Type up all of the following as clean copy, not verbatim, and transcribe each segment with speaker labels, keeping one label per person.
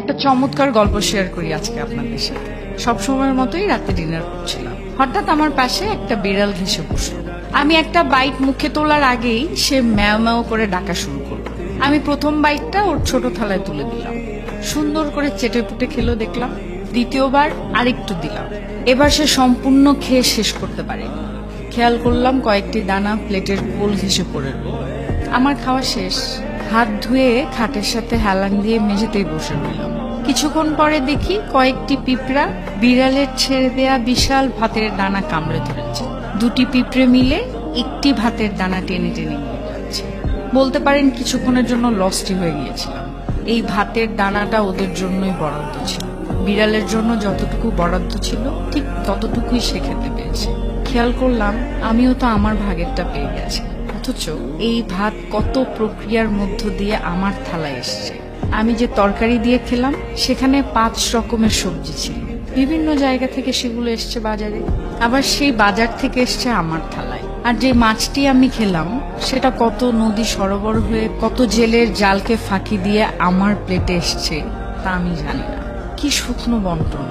Speaker 1: একটা চমৎকার গল্প শেয়ার করি আজকে আপনাদের সাথে। সবসময়ের মতোই রাতে ডিনার করছিলাম, হঠাৎ আমার পাশে একটা বিড়াল ঘেসে বসলো। আমি একটা বাইট মুখে তোলার আগেই সে ম্যাও ম্যাও করে ডাকা শুরু করলো। আমি প্রথম বাইটটা ওর ছোট থালায় তুলে দিলাম, সুন্দর করে চেটে পুটে খেলো দেখলাম। দ্বিতীয়বার আরেকটু দিলাম, এবার সে সম্পূর্ণ খেয়ে শেষ করতে পারেনি। খেয়াল করলাম কয়েকটি দানা প্লেটের কোল ঘেসে পড়ে রইল। আমার খাওয়া শেষ, হাত ধুয়ে খাটের সাথে হেলান দিয়ে মেঝেতেই বসে রইলাম। কিছুক্ষণ পরে দেখি কয়েকটি পিঁপড়া বিড়ালের ছেড়ে দেয়া বিশাল ভাতের দানা কামড়ে ধরেছে। দুটি পিঁপড়ে মিলে একটি ভাতের দানা টেনে টেনে নিয়ে যাচ্ছে। বলতে পারেন কিছুক্ষণের জন্য লস্টই হয়ে গিয়েছিলাম। এই ভাতের দানাটা ওদের জন্যই বরাদ্দ ছিল। বিড়ালের জন্য যতটুকু বরাদ্দ ছিল ঠিক ততটুকুই সে খেতে পেয়েছে। খেয়াল করলাম আমিও তো আমার ভাগেরটা পেয়ে গেছি, অথচ এই ভাত কত প্রক্রিয়ার মধ্য দিয়ে আমার থালায় এসছে। আমি যে তরকারি দিয়ে খেলাম সেখানে 5 রকমের সবজি ছিল, বিভিন্ন জায়গা থেকে সেগুলো এসছে বাজারে, আবার সেই বাজার থেকে এসছে আমার থালায়। আর যে মাছটি আমি খেলাম সেটা কত নদী সরোবর হয়ে কত জেলের জালকে ফাঁকি দিয়ে আমার প্লেটে এসছে তা আমি জানি না। কি শুকনো বন্টন,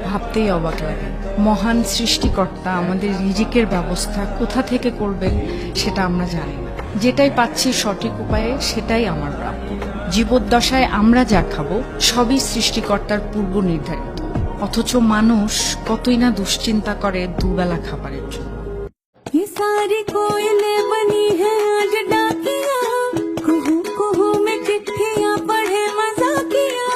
Speaker 1: ভাবতেই অবাক লাগে। মহান সৃষ্টিকর্তা আমাদের রিজিকের ব্যবস্থা কোথা থেকে করবেন সেটা আমরা জানি না। যেটাই পাচ্ছি সঠিক উপায়ে সেটাই আমার প্রাপ্য। জীবদ্দশায় আমরা যা খাবো সবই সৃষ্টিকর্তার পূর্ব নির্ধারিত, অথচ মানুষ কতই না দুশ্চিন্তা করে দুবেলা খাবারের জন্য।
Speaker 2: ये सारी कोयलें बनी है आज डाकिया, कुहू कुहू में चिट्ठियां पढ़े मजाकिया।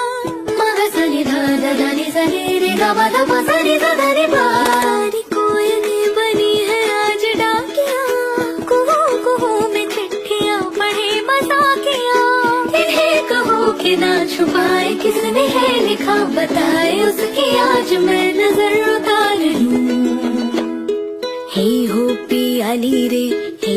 Speaker 3: मगसनी धादा दानी सनी रे गावा धामा सनी दादा रे बा। सारी कोयलें बनी है आज डाकिया, कुहू कुहू में चिट्ठियां पढ़े मजाकिया। इन्हें कहो कि ना छुपाए किसने है लिखा बताए, उसकी आज मैं नजर उतार लूं। हे हो पियाली रे हे